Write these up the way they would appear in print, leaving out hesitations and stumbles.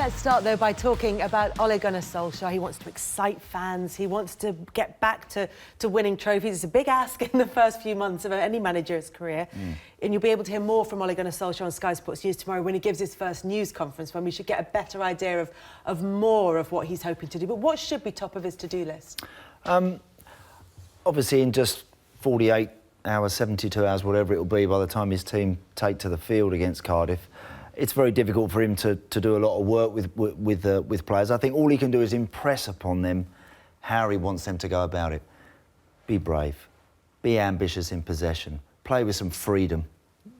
Let's start, though, by talking about Ole Gunnar Solskjaer. He wants to excite fans. He wants to get back to winning trophies. It's a big ask in the first few months of any manager's career. And you'll be able to hear more from Ole Gunnar Solskjaer on Sky Sports News tomorrow when he gives his first news conference, when we should get a better idea of more of what he's hoping to do. But what should be top of his to-do list? Obviously, in just 48 hours, 72 hours, whatever it will be, by the time his team take to the field against Cardiff, it's very difficult for him to do a lot of work with players. I think all he can do is impress upon them how he wants them to go about it. Be brave, be ambitious in possession, play with some freedom.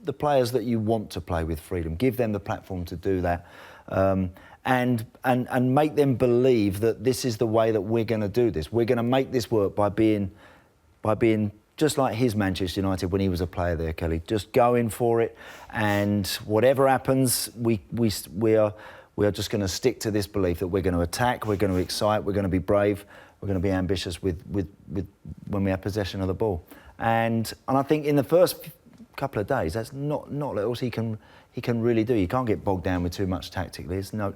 The players that you want to play with freedom, give them the platform to do that, and make them believe that this is the way that we're going to do this. We're going to make this work by being just like his Manchester United when he was a player there, Kelly. Just going for it, and whatever happens, we are just going to stick to this belief that we're going to attack, we're going to excite, we're going to be brave, we're going to be ambitious with when we have possession of the ball. And I think in the first couple of days, that's not what else he can really do. You can't get bogged down with too much tactically. It's not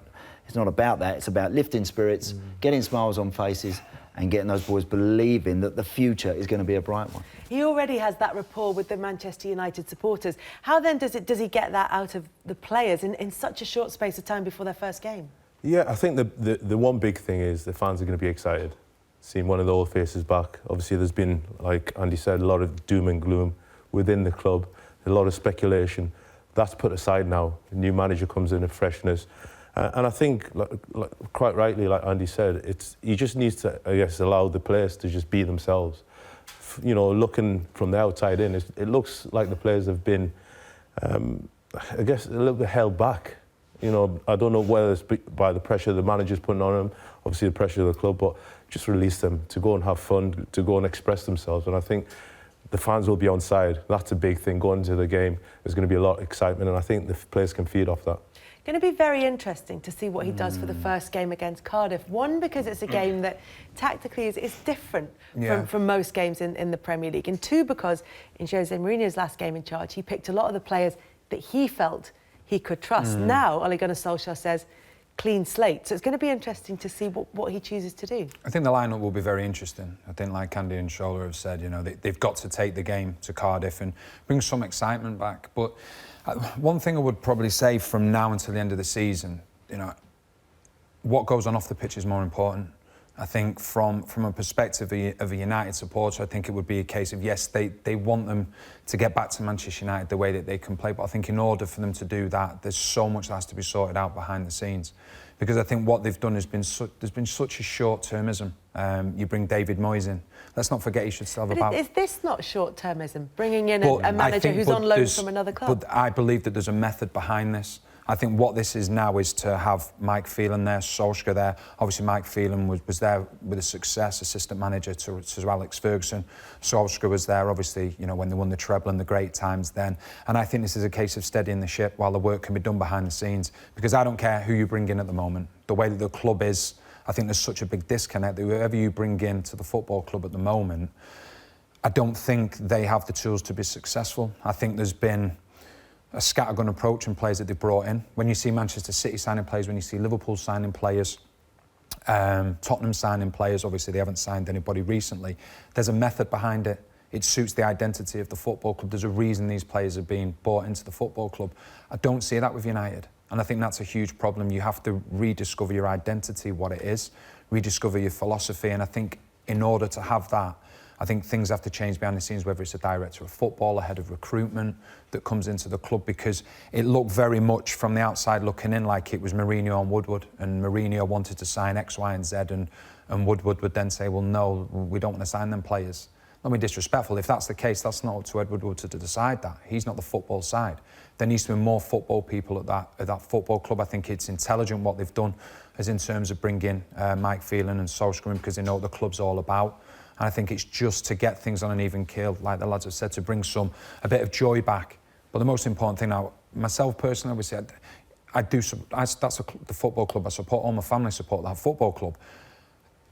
about that. It's about lifting spirits, getting smiles on faces, and getting those boys believing that the future is going to be a bright one. He already has that rapport with the Manchester United supporters. How then does he get that out of the players in such a short space of time before their first game? Yeah, I think the one big thing is the fans are going to be excited. Seeing one of the old faces back. Obviously, there's been, like Andy said, a lot of doom and gloom within the club, a lot of speculation. That's put aside now. The new manager comes in, a freshness. And I think, quite rightly, like Andy said, he just needs to, I guess, allow the players to just be themselves. You know, looking from the outside in, it looks like the players have been, I guess, a little bit held back. You know, I don't know whether it's by the pressure the manager's putting on them, obviously the pressure of the club, but just release them to go and have fun, to go and express themselves. And I think the fans will be on side. That's a big thing going into the game. There's going to be a lot of excitement, and I think the players can feed off that. Going to be very interesting to see what he does for the first game against Cardiff. One, because it's a game that tactically is different from most games in the Premier League. And two, because in Jose Mourinho's last game in charge, he picked a lot of the players that he felt he could trust. Now, Ole Gunnar Solskjaer says, clean slate. So it's going to be interesting to see what he chooses to do. I think the lineup will be very interesting. I think, like Andy and Shola have said, you know, they've got to take the game to Cardiff and bring some excitement back. But one thing I would probably say from now until the end of the season, you know, what goes on off the pitch is more important. I think from a perspective of a United supporter, I think it would be a case of, yes, they want them to get back to Manchester United the way that they can play, but I think in order for them to do that, there's so much that has to be sorted out behind the scenes. Because I think what they've done has been there's been such a short-termism. You bring David Moyes in. Let's not forget he should still have Is this not short-termism, bringing in a manager who's on loan from another club? But I believe that there's a method behind this. I think what this is now is to have Mike Phelan there, Solskjaer there. Obviously, Mike Phelan was there with a success, assistant manager to Alex Ferguson. Solskjaer was there, obviously, you know, when they won the treble and the great times then. And I think this is a case of steadying the ship while the work can be done behind the scenes. Because I don't care who you bring in at the moment. The way that the club is, I think there's such a big disconnect that whoever you bring in to the football club at the moment, I don't think they have the tools to be successful. I think there's been a scattergun approach in players that they've brought in. When you see Manchester City signing players, when you see Liverpool signing players, Tottenham signing players, obviously they haven't signed anybody recently, there's a method behind it. It suits the identity of the football club. There's a reason these players are being brought into the football club. I don't see that with United. And I think that's a huge problem. You have to rediscover your identity, what it is, rediscover your philosophy. And I think in order to have that, I think things have to change behind the scenes, whether it's a director of football, a head of recruitment that comes into the club, because it looked very much from the outside looking in like it was Mourinho and Woodward, and Mourinho wanted to sign X, Y and Z, and Woodward would then say, well, no, we don't want to sign them players. Not be disrespectful. If that's the case, that's not up to Ed Woodward to decide that. He's not the football side. There needs to be more football people at that football club. I think it's intelligent what they've done as in terms of bringing Mike Phelan and Solskjaer in, because they know what the club's all about. And I think it's just to get things on an even keel, like the lads have said, to bring a bit of joy back. But the most important thing now, myself personally, I would say, that's the football club I support. All my family support that football club.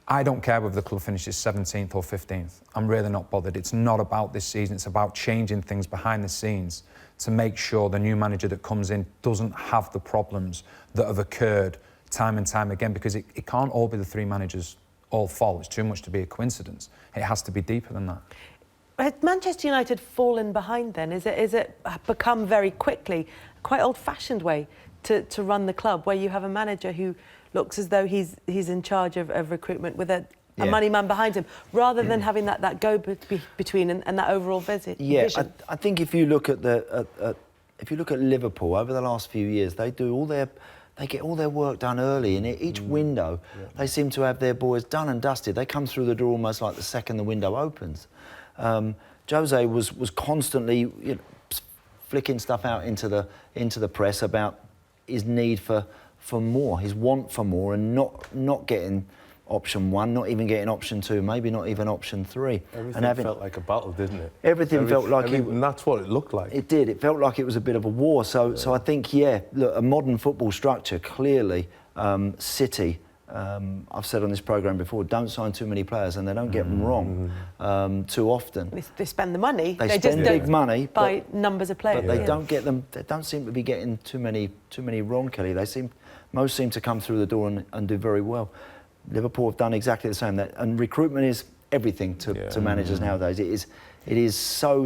I don't care whether the club finishes 17th or 15th. I'm really not bothered. It's not about this season. It's about changing things behind the scenes to make sure the new manager that comes in doesn't have the problems that have occurred time and time again, because it can't all be the three managers' all fault. It's too much to be a coincidence. It has to be deeper than that. Has Manchester United fallen behind then? Is it become very quickly a quite old-fashioned way to run the club, where you have a manager who looks as though he's in charge of recruitment with a money man behind him, rather than having that go-between and that overall vision? Yeah, I think if you look at Liverpool over the last few years, they get all their work done early, and each window they seem to have their boys done and dusted. They come through the door almost like the second the window opens. Jose was constantly flicking stuff out into the press about his need for more, his want for more, and not getting option one, not even getting option two, maybe not even option three. Everything felt like a battle, didn't it? Everything felt like and that's what it looked like. It did. It felt like it was a bit of a war. So I think, look, a modern football structure, clearly, City, I've said on this programme before, don't sign too many players, and they don't get them wrong too often. They spend the money. They spend big money by numbers of players. But they don't get them. They don't seem to be getting too many wrong, Kelly. Most seem to come through the door and do very well. Liverpool have done exactly the same. And recruitment is everything to managers nowadays. It is so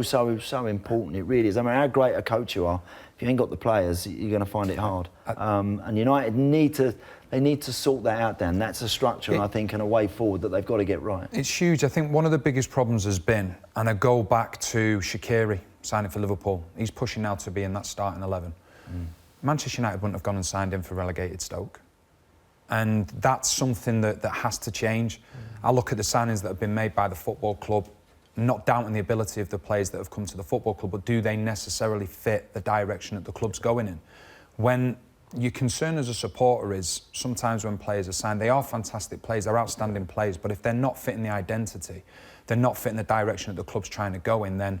important. It really is. I mean, how great a coach you are, if you ain't got the players, you're going to find it hard. And United need to sort that out, Dan. That's a structure, I think, and a way forward that they've got to get right. It's huge. I think one of the biggest problems has been, and I go back to Shaqiri signing for Liverpool. He's pushing now to be in that starting 11. Manchester United wouldn't have gone and signed him for relegated Stoke. And that's something that has to change. I look at the signings that have been made by the football club, not doubting the ability of the players that have come to the football club, but do they necessarily fit the direction that the club's going in? When your concern as a supporter is sometimes when players are signed, they are fantastic players, they're outstanding players, but if they're not fitting the identity, they're not fitting the direction that the club's trying to go in, then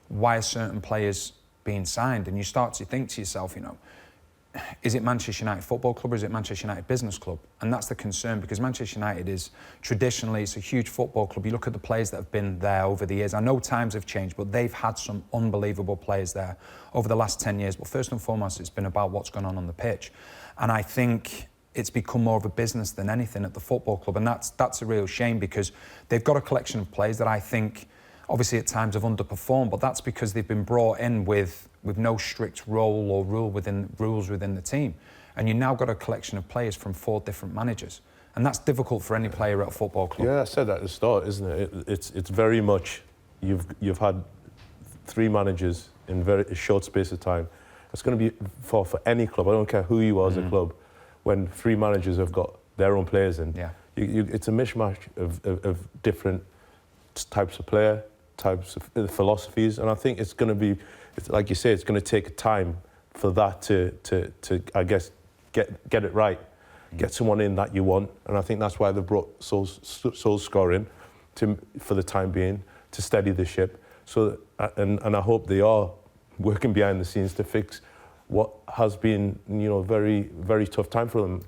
why are certain players being signed? And you start to think to yourself, is it Manchester United Football Club or is it Manchester United Business Club? And that's the concern, because Manchester United is traditionally, it's a huge football club. You look at the players that have been there over the years. I know times have changed, but they've had some unbelievable players there over the last 10 years. But first and foremost, it's been about what's going on the pitch. And I think it's become more of a business than anything at the football club. And that's a real shame, because they've got a collection of players that I think obviously at times have underperformed, but that's because they've been brought in with no strict role or rules within the team. And you've now got a collection of players from 4 different managers. And that's difficult for any player at a football club. Yeah, I said that at the start, isn't it? It's very much, you've had 3 managers in a short space of time. It's going to be for any club, I don't care who you are as a club, when 3 managers have got their own players in. Yeah. It's a mishmash of different types of player, types of philosophies, and I think it's going to be, like you say, it's going to take time for that to I guess get it right, get someone in that you want, and I think that's why they've brought Solskjaer in for the time being to steady the ship. So and I hope they are working behind the scenes to fix what has been very very tough time for them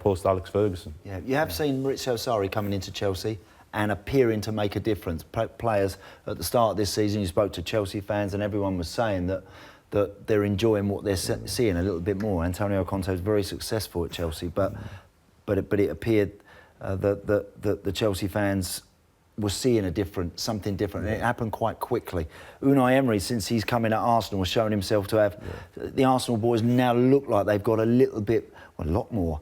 post Alex Ferguson. Yeah, you have seen Maurizio Sarri coming into Chelsea and appearing to make a difference. Players at the start of this season, you spoke to Chelsea fans and everyone was saying that they're enjoying what they're seeing a little bit more. Antonio Conte was very successful at Chelsea, but it appeared that the Chelsea fans were seeing something different, and it happened quite quickly. Unai Emery, since he's come in at Arsenal, has shown himself to have the Arsenal boys now look like they've got a lot more.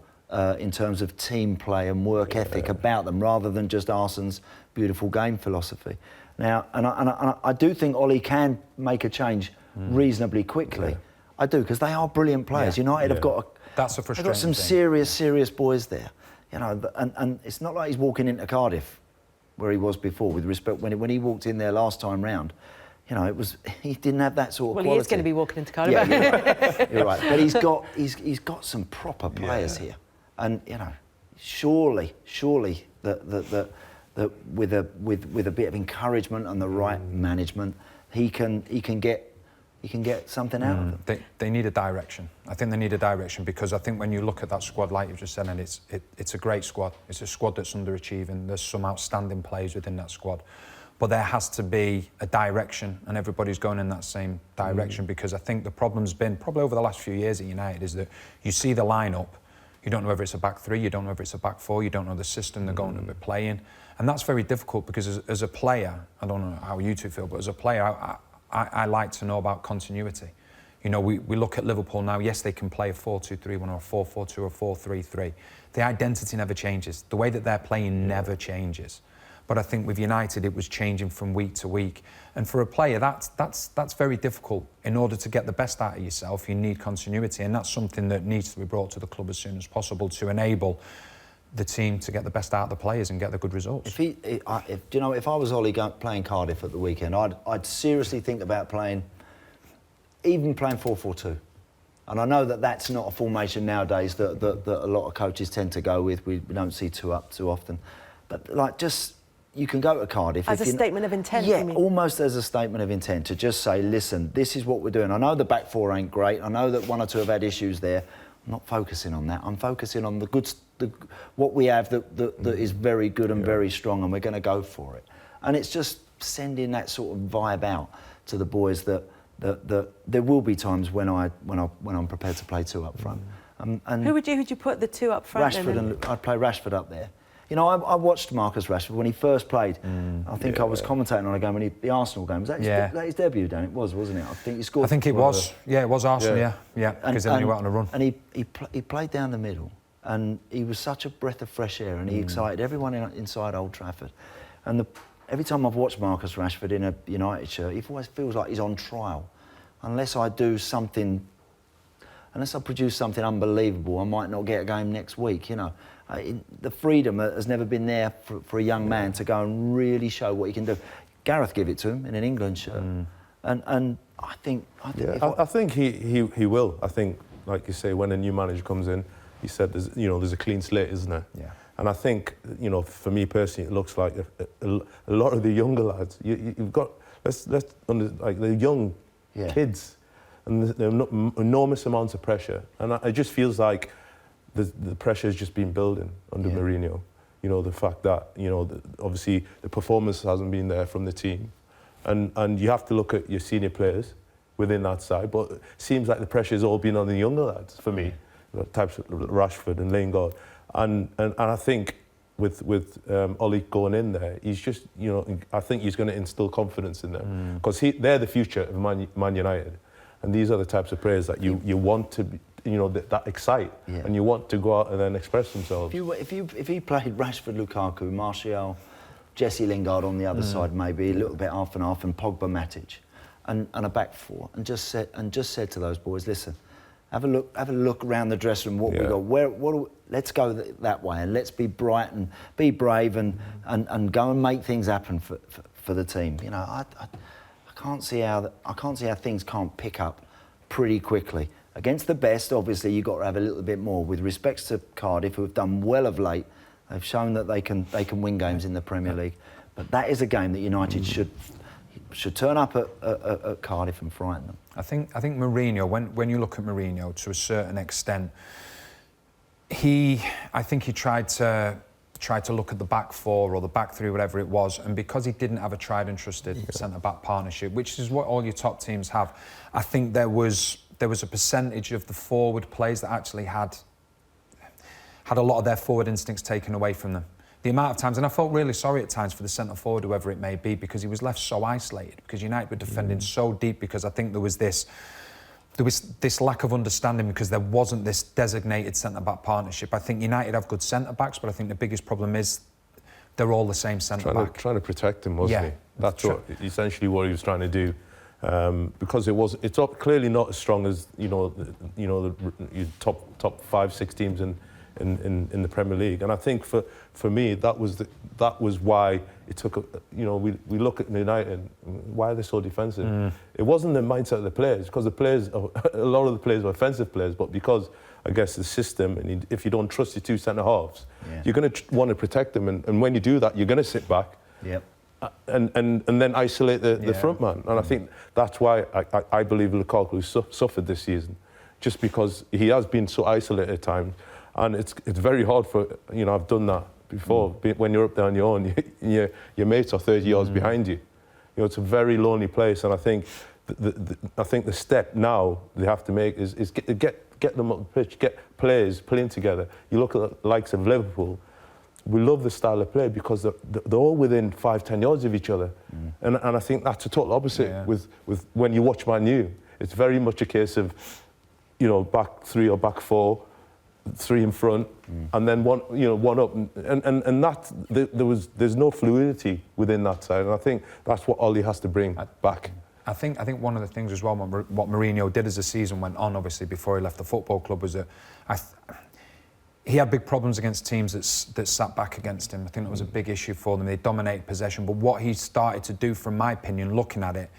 In terms of team play and work ethic about them, rather than just Arsenal's beautiful game philosophy. Now, and I do think Ole can make a change reasonably quickly. Yeah. I do, because they are brilliant players. United have got that's a frustrating they've got some thing. serious boys there. And it's not like he's walking into Cardiff, where he was before. With respect, when he walked in there last time round, he didn't have that sort of quality. Well, he is going to be walking into Cardiff. Yeah, you're right. But he's got some proper players here. And surely that with a bit of encouragement and the right management, he can get something out of them. They need a direction. I think they need a direction, because I think when you look at that squad, like you've just said, and it's a great squad. It's a squad that's underachieving. There's some outstanding players within that squad, but there has to be a direction, and everybody's going in that same direction. Because I think the problem's been probably over the last few years at United is that you see the lineup. You don't know whether it's a back three, you don't know whether it's a back four, you don't know the system they're going to be playing. And that's very difficult because as a player, I don't know how you two feel, but as a player, I like to know about continuity. You know, we look at Liverpool now, yes, they can play a 4-2-3-1 or a 4-4-2 or 4-3-3. The identity never changes. The way that they're playing never changes. But I think with United, it was changing from week to week. And for a player, that's very difficult. In order to get the best out of yourself, you need continuity. And that's something that needs to be brought to the club as soon as possible to enable the team to get the best out of the players and get the good results. If I was Ole playing Cardiff at the weekend, I'd seriously think about playing 4-4-2. And I know that that's not a formation nowadays that a lot of coaches tend to go with. We don't see two up too often. But like, just, you can go to Cardiff. As a statement of intent, yeah, you mean? Almost as a statement of intent, to just say, listen, this is what we're doing. I know the back four ain't great. I know that one or two have had issues there. I'm not focusing on that. I'm focusing on what we have that is very good and very strong, and we're going to go for it. And it's just sending that sort of vibe out to the boys that there will be times when I'm prepared to play two up front. And who'd you put the two up front? Rashford, and I'd play Rashford up there. You know, I watched Marcus Rashford when he first played. I think I was commentating on a game the Arsenal game. Was that his debut, Dan? It was, wasn't it? I think he scored. I think it was. Yeah, it was Arsenal. Yeah. Because then he went on a run. And he played down the middle, and he was such a breath of fresh air, and he excited everyone inside Old Trafford. And every time I've watched Marcus Rashford in a United shirt, he always feels like he's on trial. Unless I produce something unbelievable, I might not get a game next week, you know. The freedom has never been there for a young man to go and really show what he can do. Gareth gave it to him in an England shirt. And I think he will. I think, like you say, when a new manager comes in, he said there's a clean slate, isn't there? Yeah. And I think, for me personally, it looks like a lot of the younger lads, you've got, like the young kids, and there are enormous amounts of pressure. And it just feels like the pressure has just been building under Mourinho. You know, the fact that, obviously the performance hasn't been there from the team. And you have to look at your senior players within that side, but it seems like the pressure has all been on the younger lads, for me, types of Rashford and Lingard. And I think with Ole going in there, he's just, I think he's going to instill confidence in them, because they're the future of Man United. And these are the types of players that you want to be, that excite, and you want to go out and then express themselves. If he played Rashford, Lukaku, Martial, Jesse Lingard on the other side, maybe a little bit half and half, and Pogba, Matic, and a back four, and just said to those boys, listen, have a look around the dressing room. What we got? Let's go that way, and let's be bright and be brave, and go and make things happen for the team. I can't see how things can't pick up pretty quickly. Against the best, obviously, you've got to have a little bit more. With respects to Cardiff, who have done well of late, they've shown that they can win games in the Premier League. But that is a game that United should turn up at Cardiff and frighten them. I think Mourinho, when you look at Mourinho, to a certain extent, I think he tried to look at the back four or the back three, whatever it was, and because he didn't have a tried and trusted centre-back partnership, which is what all your top teams have, I think there was a percentage of the forward players that actually had a lot of their forward instincts taken away from them. The amount of times, and I felt really sorry at times for the centre forward, whoever it may be, because he was left so isolated, because United were defending so deep, because I think there was this lack of understanding, because there wasn't this designated centre-back partnership. I think United have good centre-backs, but I think the biggest problem is they're all the same centre-back. Trying to protect him, wasn't he? That's essentially what he was trying to do. Because it's clearly not as strong as the top 5-6 teams in the Premier League, and I think for me that was why it took we look at United, why are they so defensive? It wasn't the mindset of the players, because a lot of the players were offensive players, but because I guess the system, and if you don't trust your two centre halves, you're going to want to protect them, and when you do that, you're going to sit back. And then isolate the front man. And I think that's why I believe Lukaku suffered this season, just because he has been so isolated at times. And it's very hard for, I've done that before. When you're up there on your own, your mates are 30 yards behind you. It's a very lonely place. And I think the step now they have to make is get get them up the pitch, get players playing together. You look at the likes of Liverpool, we love the style of play because they're all within 5-10 yards of each other. And I think that's a total opposite with when you watch Man U. It's very much a case of, you know, back 3 or back 4, 3 in front, and then one up, and that there's no fluidity within that side, and I think that's what Ole has to bring back. I think one of the things as well, what Mourinho did as the season went on, obviously before he left the football club, was that he had big problems against teams that sat back against him. I think that was a big issue for them. They dominated possession, but what he started to do, from my opinion, looking at it,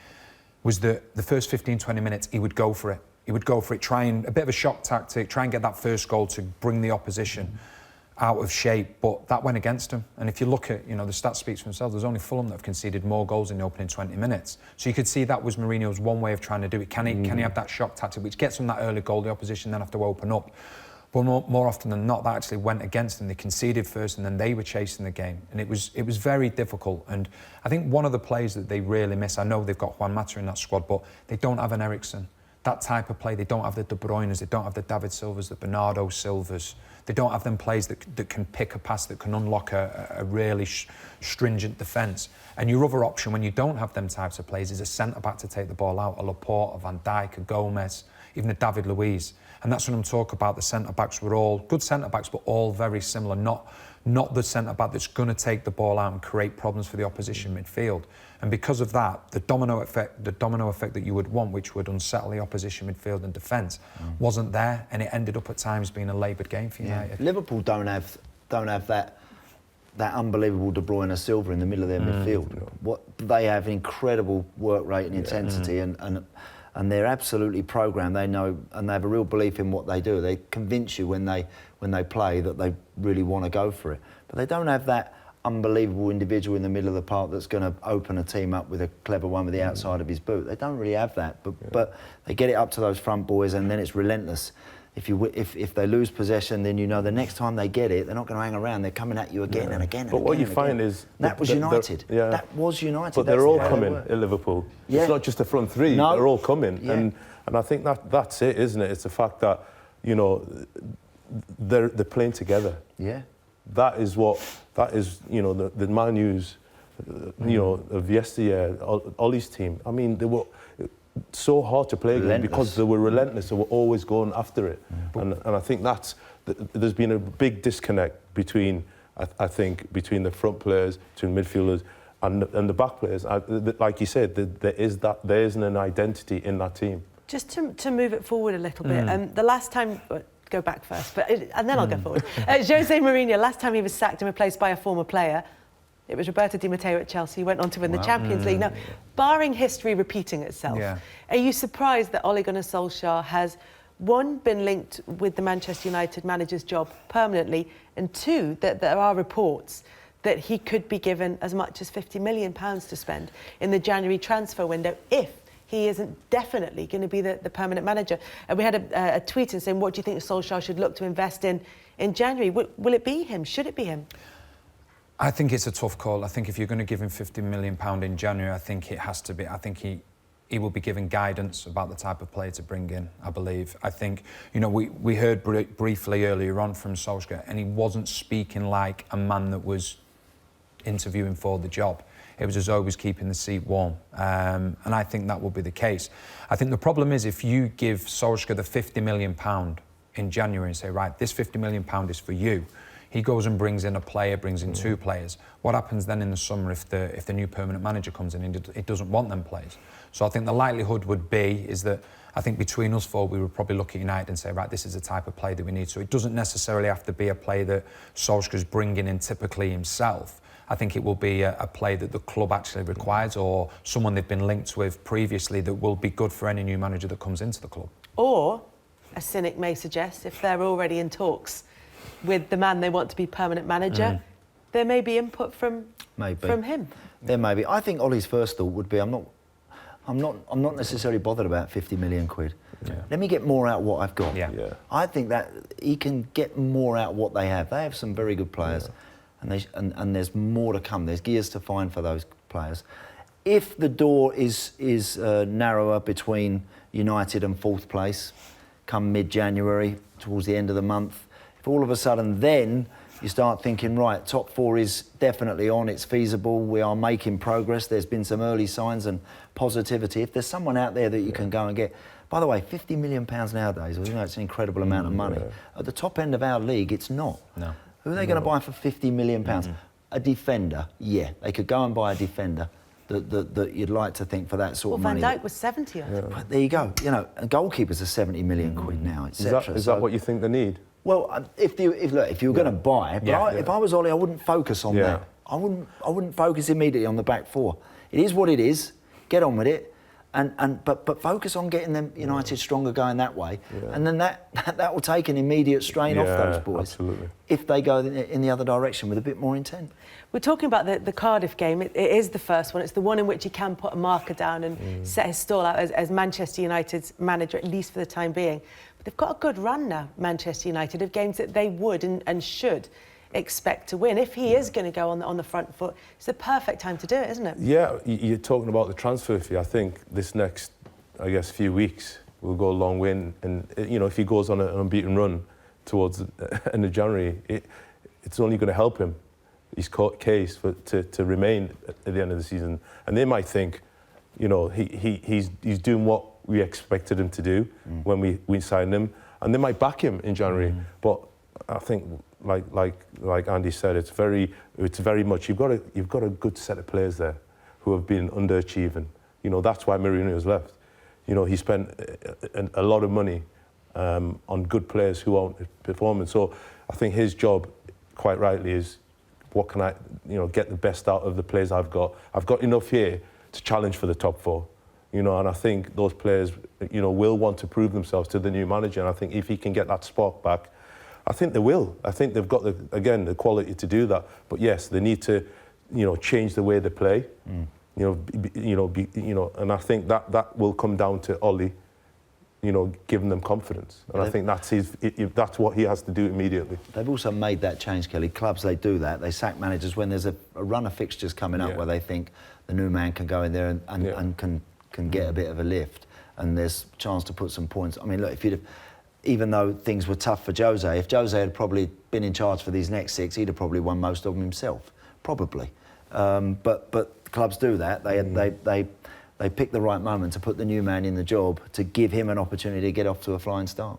was that the first 15-20 minutes he would go for it. He would go for it, trying a bit of a shock tactic, try and get that first goal to bring the opposition out of shape, but that went against him. And if you look at, you know, the stats speaks for themselves, there's only Fulham that have conceded more goals in the opening 20 minutes. So you could see that was Mourinho's one way of trying to do it. Can he have that shock tactic, which gets them that early goal, the opposition then have to open up. But more often than not, that actually went against them. They conceded first and then they were chasing the game. And it was very difficult. And I think one of the players that they really miss, I know they've got Juan Mata in that squad, but they don't have an Eriksen. That type of play, they don't have the De Bruynes, they don't have the David Silvas, the Bernardo Silvas. They don't have them players that can pick a pass, that can unlock a really stringent defence. And your other option, when you don't have them types of players, is a centre-back to take the ball out, a Laporte, a Van Dijk, a Gomez, even a David Luiz. And that's when I'm talking about the centre-backs were all good centre-backs, but all very similar, not the centre-back that's going to take the ball out and create problems for the opposition midfield. And because of that, the domino effect that you would want, which would unsettle the opposition midfield and defence, wasn't there, and it ended up at times being a laboured game for United. Liverpool don't have that unbelievable De Bruyne Silva in the middle of their midfield. What they have, incredible work rate and intensity, and they're absolutely programmed. They know, and they have a real belief in what they do. They convince you when they play that they really want to go for it. But they don't have that unbelievable individual in the middle of the park that's going to open a team up with a clever one with the outside of his boot. They don't really have that. But they get it up to those front boys, and then it's relentless. If they lose possession, then you know the next time they get it, they're not going to hang around. They're coming at you again and again. But what you find is that was United. That was United. But they're all coming at Liverpool. Yeah. It's not just the front three. No. They're all coming, Yeah. and I think that's it, isn't it? It's the fact that, you know, they're playing together. Yeah. That is, you know, the Man U's, you know, of yesteryear, Ollie's team. I mean, they were so hard to play against because they were relentless. They were always going after it, and I think there's been a big disconnect between, I think, between the front players, between midfielders, and the back players. Like you said, there isn't an identity in that team. Just to move it forward a little bit, the last time. Go back first, and then I'll go forward. Jose Mourinho, last time he was sacked and replaced by a former player, it was Roberto Di Matteo at Chelsea. He went on to win the Champions League. Now, barring history repeating itself, are you surprised that Ole Gunnar Solskjaer has, one, been linked with the Manchester United manager's job permanently, and two, that there are reports that he could be given as much as £50 million to spend in the January transfer window if he isn't definitely going to be the permanent manager? And we had a tweet in saying, what do you think Solskjaer should look to invest in January? Will it be him? Should it be him? I think it's a tough call. I think if you're going to give him £50 million in January, I think it has to be. I think he will be given guidance about the type of player to bring in, I believe. I think, you know, we heard briefly earlier on from Solskjaer, and he wasn't speaking like a man that was interviewing for the job. It was as though he was keeping the seat warm. And I think that will be the case. I think the problem is if you give Solskjaer the £50 million in January and say, right, this £50 million is for you, he goes and brings in a player, brings in two players. What happens then in the summer if the new permanent manager comes in and he doesn't want them players? So I think the likelihood would be is that I think between us four, we would probably look at United and say, right, this is the type of player that we need. So it doesn't necessarily have to be a player that Solskjaer's bringing in typically himself. I think it will be a play that the club actually requires, or someone they've been linked with previously that will be good for any new manager that comes into the club. Or, a cynic may suggest, if they're already in talks with the man they want to be permanent manager, there may be input from him. There may be. I think Ollie's first thought would be, I'm not necessarily bothered about £50 million. Yeah. Let me get more out of what I've got. Yeah. I think that he can get more out of what they have. They have some very good players. And there's more to come. There's gears to find for those players. If the door is narrower between United and fourth place, come mid-January, towards the end of the month. If all of a sudden then you start thinking, right, top 4 is definitely on, it's feasible, we are making progress, there's been some early signs and positivity. If there's someone out there that you can go and get, by the way, £50 million nowadays, you know, it's an incredible amount of money. At the top end of our league, it's not. No. Who are they going to buy for £50 million? A defender, yeah, they could go and buy a defender that you'd like to think for that sort of money. Van Dijk was 70, I think. But there you go, you know, and goalkeepers are 70 million quid now, etc. Is that what you think they need? Well, if you were going to buy, if I was Ole, I wouldn't focus on that. I wouldn't focus immediately on the back 4. It is what it is. Get on with it, but focus on getting them United stronger going that way, and then that will take an immediate strain off those boys. Absolutely. If they go in the other direction with a bit more intent. We're talking about the Cardiff game. It is the first one. It's the one in which he can put a marker down and set his stall out as Manchester United's manager, at least for the time being. But they've got a good run now, Manchester United, of games that they would and should expect to win. If he is going to go on the front foot, it's the perfect time to do it, isn't it? Yeah, you're talking about the transfer fee. I think this next, few weeks will go a long way. And if he goes on an unbeaten run towards the end of January, it's only going to help him. His case to remain at the end of the season, and they might think, he's doing what we expected him to do when we signed him, and they might back him in January. But I think, like Andy said, it's very much you've got a good set of players there who have been underachieving. That's why Mourinho's left. He spent a lot of money on good players who aren't performing. So I think his job, quite rightly, is, what can I, get the best out of the players I've got? I've got enough here to challenge for the top 4, and I think those players, will want to prove themselves to the new manager. And I think if he can get that spark back, I think they will. I think they've got the quality to do that. But yes, they need to, change the way they play. And I think that will come down to Ole, giving them confidence. And I think that's what he has to do immediately. They've also made that change, Kelly. Clubs, they do that. They sack managers when there's a run of fixtures coming up where they think the new man can go in there and can get a bit of a lift, and there's a chance to put some points. I mean, look, even though things were tough for Jose, if Jose had probably been in charge for these next 6, he'd have probably won most of them himself, probably. But clubs do that. They pick the right moment to put the new man in the job, to give him an opportunity to get off to a flying start.